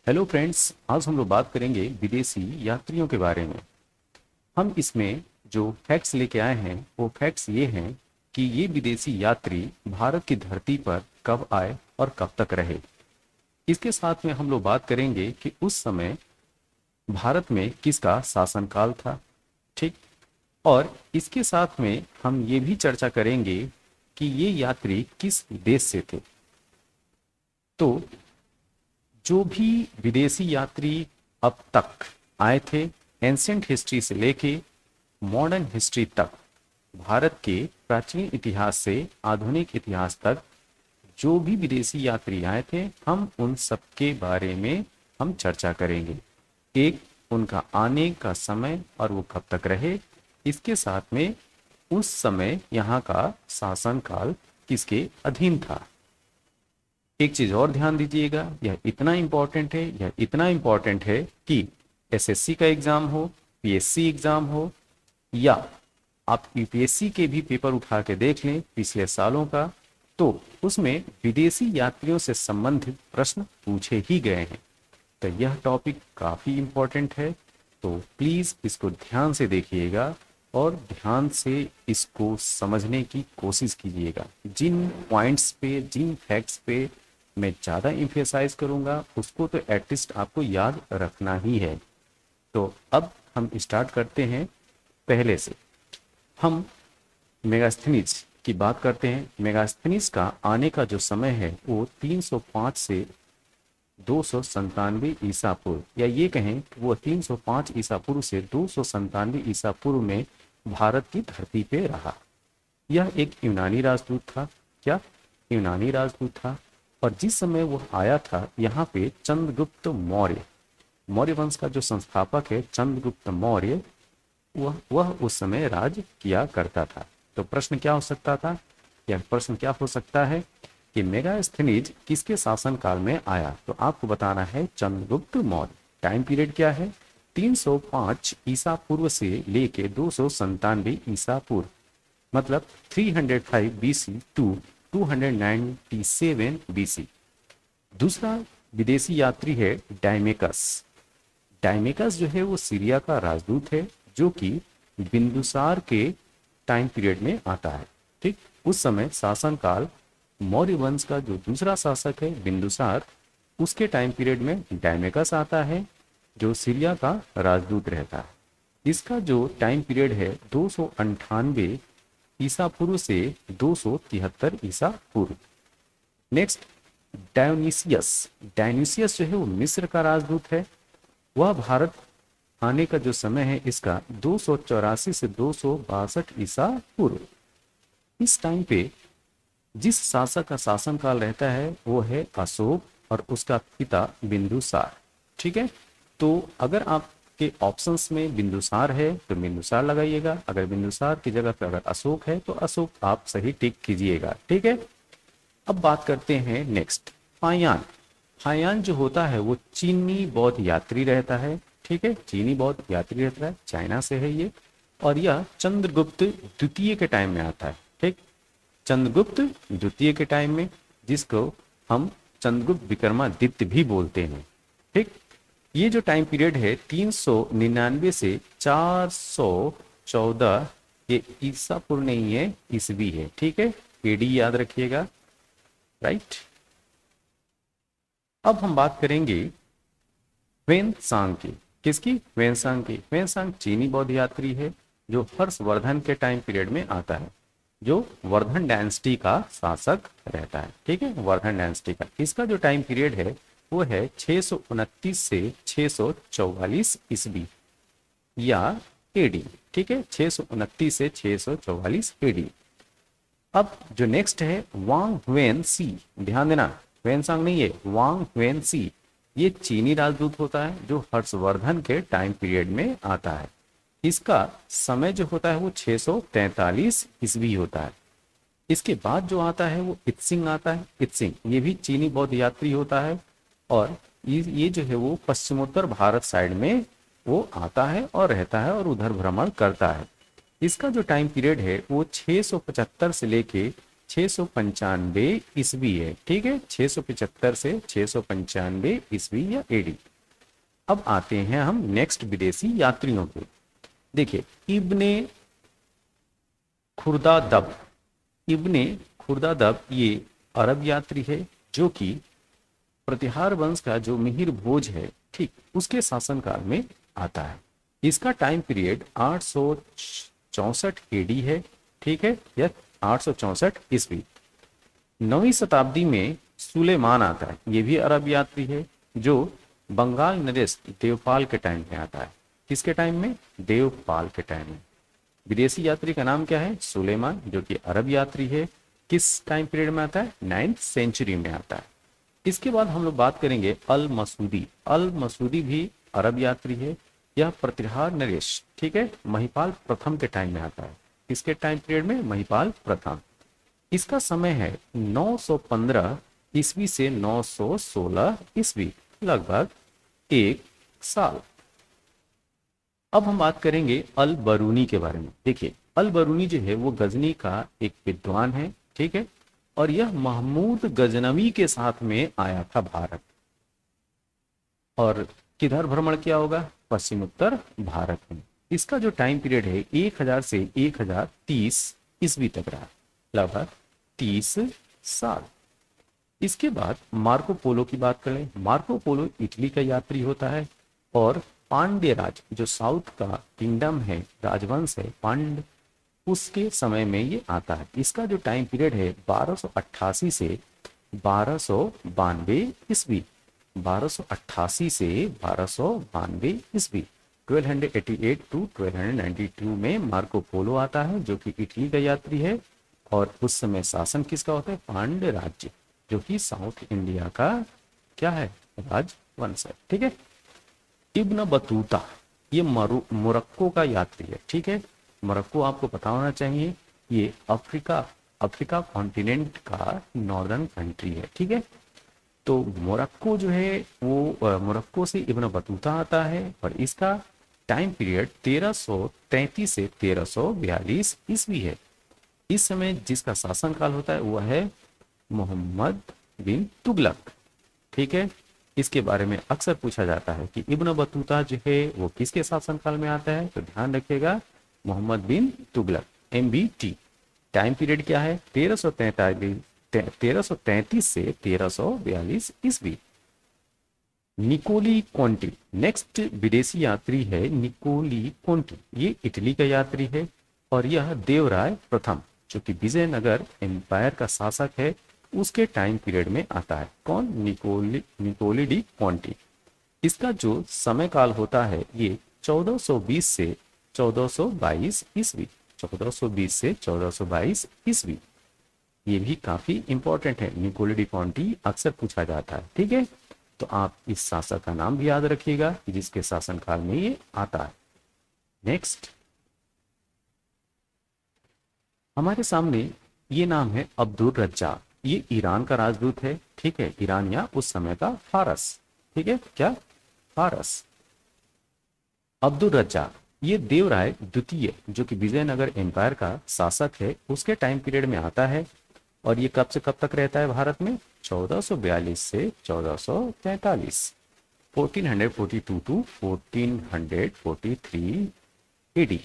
Hello friends, आज हम लोग बात करेंगे विदेशी यात्रियों के बारे में। हम इसमें जो फैक्ट्स लेके आए हैं वो फैक्ट्स ये हैं कि ये विदेशी यात्री भारत की धरती पर कब आए और कब तक रहे। इसके साथ में हम लोग बात करेंगे कि उस समय भारत में किसका शासनकाल था। ठीक। और इसके साथ में हम ये भी चर्चा करेंगे कि ये यात्री किस देश से थे। तो जो भी विदेशी यात्री अब तक आए थे, एंशिएंट हिस्ट्री से लेके मॉडर्न हिस्ट्री तक, भारत के प्राचीन इतिहास से आधुनिक इतिहास तक जो भी विदेशी यात्री आए थे, हम उन सब के बारे में हम चर्चा करेंगे। एक, उनका आने का समय और वो कब तक रहे। इसके साथ में उस समय यहाँ का शासनकाल किसके अधीन था। एक चीज और ध्यान दीजिएगा, यह इतना इंपॉर्टेंट है, यह इतना इंपॉर्टेंट है कि एसएससी का एग्जाम हो, पीएससी एग्जाम हो, या आप यूपीएससी के भी पेपर उठा के देख लें पिछले सालों का, तो उसमें विदेशी यात्रियों से संबंधित प्रश्न पूछे ही गए हैं। तो यह टॉपिक काफी इंपॉर्टेंट है, तो प्लीज इसको ध्यान से देखिएगा और ध्यान से इसको समझने की कोशिश कीजिएगा। जिन पॉइंट्स पे, जिन फैक्ट्स पे मैं ज़्यादा इम्फेसाइज करूँगा उसको तो एटलीस्ट आपको याद रखना ही है। तो अब हम स्टार्ट करते हैं पहले से। हम मेगास्थनीज की बात करते हैं। मेगास्थनीज का आने का जो समय है वो 305 से 297 ईसा पूर्व, या ये कहें कि वो 305 ईसा पूर्व से 297 ईसा पूर्व में भारत की धरती पे रहा। यह एक यूनानी राजदूत था। क्या? यूनानी राजदूत था। और जिस समय वो आया था यहाँ पे चंद्रगुप्त मौर्य, मौर्य वंश का जो संस्थापक है चंद्रगुप्त मौर्य, वह उस समय राज किया करता था। तो प्रश्न क्या हो सकता था, यह प्रश्न क्या हो सकता है कि मेगास्थनीज किसके शासनकाल में आया। तो आपको बताना है चंद्रगुप्त मौर्य। टाइम पीरियड क्या है? 305 ईसा पूर्व से लेके 297 ईसा पूर्व, मतलब 305 बीसी टू 297 बीसी। दूसरा विदेशी यात्री है डायमेकस। डायमेकस जो है वो सीरिया का राजदूत है, जो कि बिंदुसार के टाइम पीरियड में आता है। ठीक। उस समय शासनकाल मौर्य वंश का जो दूसरा शासक है बिंदुसार, उसके टाइम पीरियड में डायमेकस आता है, जो सीरिया का राजदूत रहता है। इसका जो टाइम पीरियड है 298 ईसा पूर्व से 273 ईसा पूर्व। Next, Dionysus. डायोनीसियस जो है वो मिस्र का राजदूत है। वह भारत आने का जो समय है इसका 284 से 262 ईसा पूर्व। इस टाइम पे जिस शासक का शासनकाल रहता है वो है अशोक और उसका पिता बिंदुसार। ठीक है। तो अगर आपके ऑप्शंस में बिंदुसार है तो बिंदुसार लगाइएगा, अगर बिंदुसार की जगह पर अगर अशोक है तो अशोक आप सही टिक कीजिएगा। ठीक है। अब बात करते हैं नेक्स्ट, फायान। फायान जो होता है वो चीनी बौद्ध यात्री रहता है। ठीक है, चीनी बौद्ध यात्री रहता है, चाइना से है ये, और यह चंद्रगुप्त द्वितीय के टाइम में आता है। ठीक, चंद्रगुप्त द्वितीय के टाइम में, जिसको हम चंद्रगुप्त विक्रमादित्य भी बोलते हैं। ठीक, ये जो टाइम पीरियड है 399 से 414, ये ईसा पूर्व नहीं है, ईसवी है। ठीक है, एडी याद रखिएगा। राइट। अब हम बात करेंगे वेनसांग की। किसकी? वेनसांग की। वेनसांग चीनी बौद्ध यात्री है जो हर्षवर्धन के टाइम पीरियड में आता है, जो वर्धन डायनेस्टी का शासक रहता है। ठीक है, वर्धन डायनेस्टी का इसका जो टाइम पीरियड है वो है 629 से 644 ईस्वी या एडी। ठीक है, 629 से 644 एडी। अब जो नेक्स्ट है वांग वेन सी। ध्यान देना, वेनसांग नहीं है, वांग वेन सी। ये चीनी राजदूत होता है जो हर्षवर्धन के टाइम पीरियड में आता है। इसका समय जो होता है वो 643 ईस्वी होता है। इसके बाद जो आता है वो इत्सिंग आता है। इत्सिंग ये भी चीनी बौद्ध यात्री होता है, और ये जो है वो पश्चिमोत्तर भारत साइड में वो आता है और रहता है और उधर भ्रमण करता है। इसका जो टाइम पीरियड है वो 675 से लेके 695 ईस्वी है, ठीक है, 675 से 695 ईस्वी या एडी। अब आते हैं हम नेक्स्ट विदेशी यात्रियों पे। देखिए, इब्ने खुर्दादब, इब्ने खुर्दादब ये अरब यात्री है जो कि प्रतिहार वंश का जो मिहिर भोज है, ठीक, उसके शासनकाल में आता है। इसका टाइम पीरियड 864 एडी है, ठीक है, या 864 ईस्वी। 9वीं शताब्दी में सुलेमान आता है, ये भी अरब यात्री है जो बंगाल नरेश देवपाल के टाइम में आता है। किसके टाइम में? देवपाल के टाइम में। विदेशी यात्री का नाम क्या है? सुलेमान, जो कि अरब यात्री है। किस टाइम पीरियड में आता है? 9th सेंचुरी में आता है। इसके बाद हम लोग बात करेंगे अल मसूदी। अल मसूदी भी अरब यात्री है। यह प्रतिहार नरेश, ठीक है, महिपाल प्रथम के टाइम में आता है। किसके टाइम पीरियड में? महिपाल प्रथम। इसका समय है 915 ईस्वी से 916 ईस्वी, लगभग 1 साल। अब हम बात करेंगे अल बरूनी के बारे में। देखिए, अल बरूनी जो है वो गजनी का एक विद्वान है, ठीक है, और यह महमूद गजनवी के साथ में आया था भारत। और किधर भ्रमण किया होगा? पश्चिम उत्तर भारत में। इसका जो टाइम पीरियड है 1000 से 1030 ईस्वी तक रहा, लगभग 30 साल। इसके बाद मार्को पोलो की बात करें। मार्को पोलो इटली का यात्री होता है और पांड्य राज, जो साउथ का किंगडम है, राजवंश है पांड, उसके समय में ये आता है। इसका जो टाइम पीरियड है 1288 से 1292 ईस्वी, 1288 से 1292 ईस्वी। 1288 टू 1292 में मार्को पोलो आता है, जो कि इटली का यात्री है। और उस समय शासन किसका होता है? पांड्य राज्य, जो कि साउथ इंडिया का क्या है? राजवंश है, ठीक है। इब्न बतूता ये मोरक्को का यात्री है, ठीक है। मोरक्को आपको पता होना चाहिए, ये अफ्रीका कॉन्टिनेंट का नॉर्दर्न कंट्री है, ठीक है। तो मोरक्को जो है वो मोरक्को से इब्न बतूता आता है और इसका टाइम पीरियड 1333 से 1342 ईस्वी है। इस समय जिसका शासनकाल होता है वह है मोहम्मद बिन तुगलक, ठीक है। इसके बारे में अक्सर पूछा जाता है कि इब्न बतूता जो है वो किसके शासनकाल में आता है, तो ध्यान रखिएगा मोहम्मद बिन तुगलक, MBT। टाइम पीरियड क्या है? 1333 से 1342 ईस्वी। निकोली कोंटी नेक्स्ट विदेशी यात्री है। निकोली कोंटी ये इटली का यात्री है और यह देवराय प्रथम, जो कि विजयनगर एम्पायर का शासक है, उसके टाइम पीरियड में आता है। कौन? निकोली डी कोंटी। इसका जो समय काल होता है ये 1420 से 1422 ईस्वी, 1420 से 1422 ईस्वी। ये भी काफी इंपॉर्टेंट है। निकोली डी कोंटी अक्सर पूछा जाता है, ठीक है। तो आप इस शासक का नाम भी याद रखिएगा जिसके शासनकाल में ये आता है। नेक्स्ट हमारे सामने ये नाम है अब्दुल रज्जाक। ये ईरान का राजदूत है, ठीक है, ईरान या उस समय का फारस, ठीक है, क्या? फारस। अब्दुल रज्जाक ये देवराय द्वितीय, जो कि विजयनगर एम्पायर का शासक है, उसके टाइम पीरियड में आता है। और ये कब से कब तक रहता है भारत में? 1442 से 1443, 1442 टू 1443 एडी।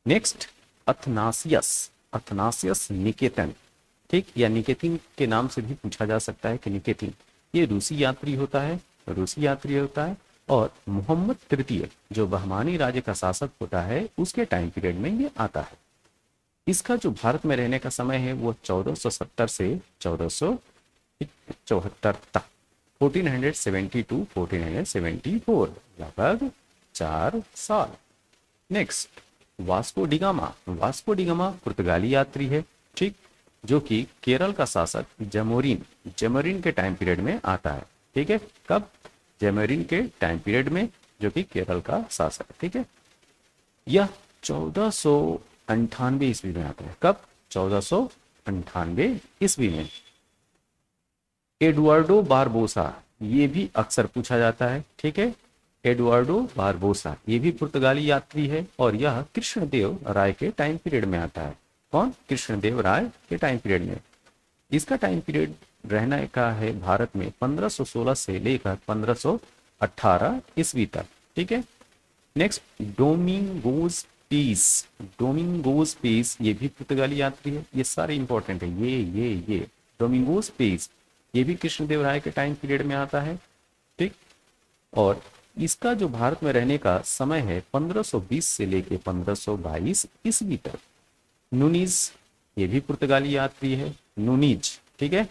नेक्स्ट अथनासियस निकेतन, ठीक, या निकेतिन के नाम से भी पूछा जा सकता है कि निकेतिन। ये रूसी यात्री होता है और मोहम्मद तृतीय जो बहमानी राज्य का शासक होता है उसके टाइम पीरियड में ये आता है। इसका जो भारत में रहने का समय है वो 1470 से 1474 तक, 1470 टू 1474, लगभग 4 साल। नेक्स्ट वास्को डिगामा पुर्तगाली यात्री है, ठीक, जो कि केरल का शासक जमोरिन के टाइम पीरियड में आता है, ठीक है। कब? जमोरिन के टाइम पीरियड में, जो कि केरल का शासक, ठीक है। यह 1498 ईस्वी में आता है। कब? 1498 ईस्वी में। एडुआर्डो बारबोसा ये भी अक्सर पूछा जाता है, ठीक है। एडुआर्डो बारबोसा ये भी पुर्तगाली यात्री है और यह कृष्णदेव राय के टाइम पीरियड में आता है। कौन? कृष्णदेव राय के टाइम पीरियड में। इसका टाइम पीरियड रहने का है भारत में 1516 से लेकर 1518 ईस्वी तक। ठीक है। Next, Domingos Paes. Domingos Paes ये भी पुर्तगाली यात्री है। ये सारे इंपॉर्टेंट है। ये डोमिंगोज पीस ये भी कृष्णदेव राय के टाइम पीरियड में आता है। ठीक। और इसका जो भारत में रहने का समय है 1520 से लेके 1522 ईस्वी तक। नूनीज ये भी पुर्तगाली यात्री है। नूनीज, ठीक है।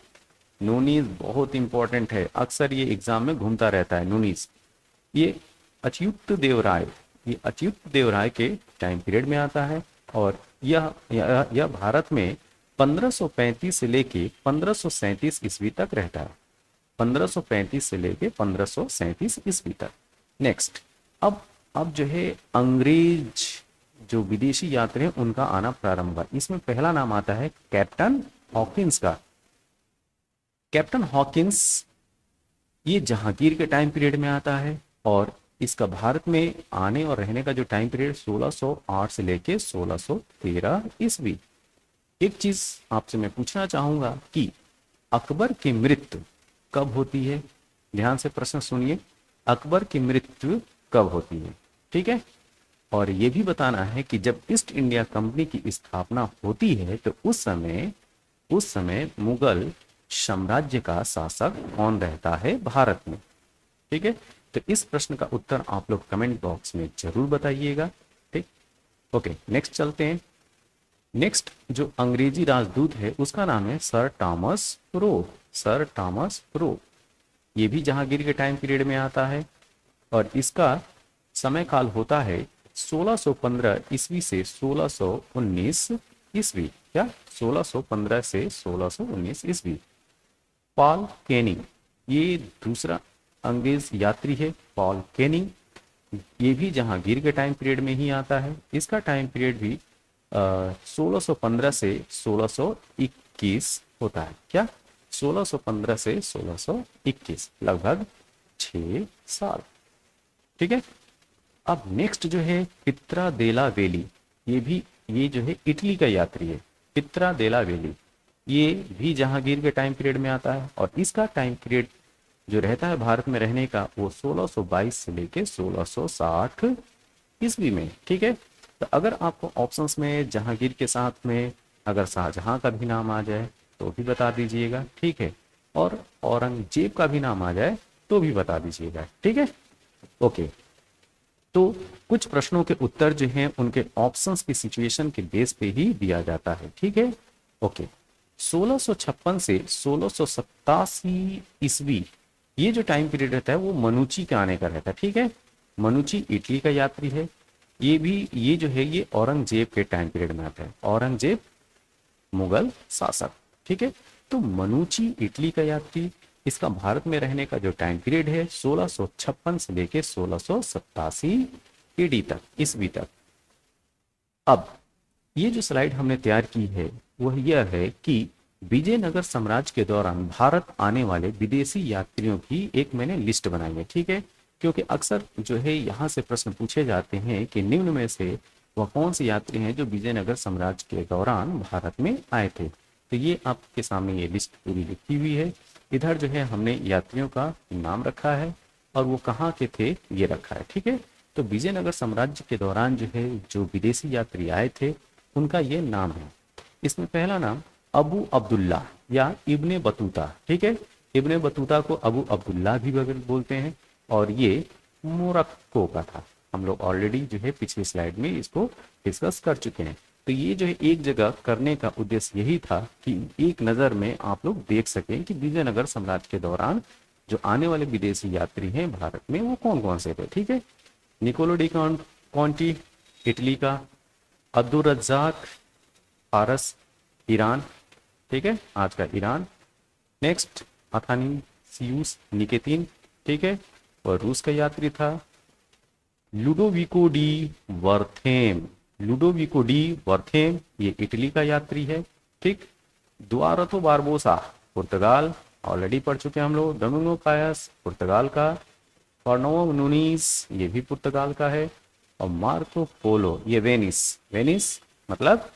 नूनीज बहुत इंपॉर्टेंट है, अक्सर ये एग्जाम में घूमता रहता है नूनीज। ये अच्युत देव राय, ये अच्युत देव राय के टाइम पीरियड में आता है। और यह भारत में 1535 से लेके 1537 ईस्वी तक रहता है। 1535 से लेके 1537 ईस्वी तक। नेक्स्ट, अब जो है अंग्रेज जो विदेशी यात्री हैं उनका आना प्रारंभ हुआ। इसमें पहला नाम आता है कैप्टन हॉकिंस का। कैप्टन हॉकिंस ये जहांगीर के टाइम पीरियड में आता है और इसका भारत में आने और रहने का जो टाइम पीरियड 1608 से लेके 1613 ईस्वी। एक चीज आपसे मैं पूछना चाहूंगा कि अकबर की मृत्यु कब होती है? ध्यान से प्रश्न सुनिए, अकबर की मृत्यु कब होती है? ठीक है। और यह भी बताना है कि जब ईस्ट इंडिया कंपनी की स्थापना होती है तो उस समय मुगल साम्राज्य का शासक कौन रहता है भारत में? ठीक है। तो इस प्रश्न का उत्तर आप लोग कमेंट बॉक्स में जरूर बताइएगा। ठीक। ओके, नेक्स्ट चलते हैं। नेक्स्ट जो अंग्रेजी राजदूत है उसका नाम है sir Thomas Roe. Sir Thomas Roe ये भी जहांगीर के टाइम पीरियड में आता है और इसका समय काल होता है 1615 ईस्वी से 1619 ईस्वी। क्या? 1615 से 1619 ईस्वी। पॉल केनिंग ये दूसरा अंग्रेज यात्री है। पॉल केनिंग ये भी जहांगीर के टाइम पीरियड में ही आता है। इसका टाइम पीरियड भी 1615 से 1621 होता है। क्या? 1615 से 1621, लगभग 6 साल। ठीक है। अब नेक्स्ट जो है पित्रा देला वेली, ये जो है इटली का यात्री है। पित्रा देला वेली ये भी जहांगीर के टाइम पीरियड में आता है और इसका टाइम पीरियड जो रहता है भारत में रहने का वो 1622 से लेके 1660 ईस्वी में। ठीक है। तो अगर आपको ऑप्शंस में जहांगीर के साथ में अगर शाहजहां का भी नाम आ जाए तो भी बता दीजिएगा। ठीक है। और औरंगजेब का भी नाम आ जाए तो भी बता दीजिएगा। ठीक है। ओके, तो कुछ प्रश्नों के उत्तर जो हैं उनके ऑप्शंस की सिचुएशन के बेस पे ही दिया जाता है। ठीक है। ओके, 1656 से 1687 ईस्वी ये जो टाइम पीरियड रहता है वो मनुची के आने का रहता है। ठीक है। मनुची इटली का यात्री है। ये जो है ये औरंगजेब के टाइम पीरियड में आता है। औरंगजेब मुगल शासक। ठीक है। तो मनुची इटली का यात्री, इसका भारत में रहने का जो टाइम पीरियड है 1656 से लेके 1687 ईडी तक, ईस्वी तक। अब ये जो स्लाइड हमने तैयार की है वह यह है कि विजयनगर साम्राज्य के दौरान भारत आने वाले विदेशी यात्रियों की एक मैंने लिस्ट बनाई है। ठीक है। क्योंकि अक्सर जो है यहाँ से प्रश्न पूछे जाते हैं कि निम्न में से वह कौन से यात्री हैं जो विजयनगर साम्राज्य के दौरान भारत में आए थे। तो ये आपके सामने ये लिस्ट पूरी लिखी हुई है। इधर जो है हमने यात्रियों का नाम रखा है और वो कहाँ के थे ये रखा है। ठीक है। तो विजयनगर साम्राज्य के दौरान जो है जो विदेशी यात्री आए थे उनका ये नाम है। इसमें पहला नाम अबू अब्दुल्ला या इब्ने बतूता। ठीक है। इब्ने बतूता को अबू अब्दुल्ला भी बोलते हैं और ये मोरक्को का था। हम लोग ऑलरेडी जो है पिछली स्लाइड में इसको डिस्कस कर चुके हैं। तो ये जो है एक जगह करने का उद्देश्य यही था कि एक नज़र में आप लोग देख सकें कि विजयनगर साम्राज्य के दौरान जो आने वाले विदेशी यात्री हैं भारत में वो कौन कौन से थे। ठीक है। निकोलो डी कॉन्टी इटली का, अब्दुल रज्जाक फारस ईरान। ठीक है, आज का ईरान। नेक्स्ट अथानासियुस निकेतीन। ठीक है, और रूस का यात्री था। Ludovico D Wertheim, Ludovico D Wertheim ये इटली का यात्री है। ठीक। दुआरतो बारबोसा पुर्तगाल, ऑलरेडी पढ़ चुके हैं हम लोग। डोमिंगो पायस पुर्तगाल का। फर्नांडो नूनीज ये भी पुर्तगाल का है। और मार्को पोलो ये वेनिस, वेनिस मतलब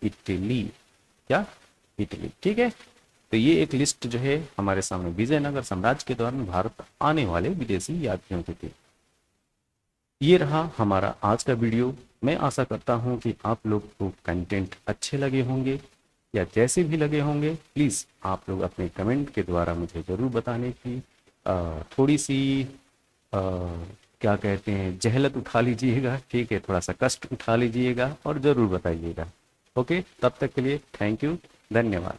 इटली। क्या? इटली। ठीक है, तो ये एक लिस्ट जो है हमारे सामने विजयनगर साम्राज्य के दौरान भारत आने वाले विदेशी यात्रियों की थी। ये रहा हमारा आज का वीडियो। मैं आशा करता हूँ कि आप लोग को कंटेंट अच्छे लगे होंगे, या जैसे भी लगे होंगे प्लीज़ आप लोग अपने कमेंट के द्वारा मुझे ज़रूर बताने की थोड़ी सी क्या कहते हैं, जहलत उठा लीजिएगा। ठीक है, थोड़ा सा कष्ट उठा लीजिएगा और ज़रूर बताइएगा। ओके, तब तक के लिए थैंक यू, धन्यवाद।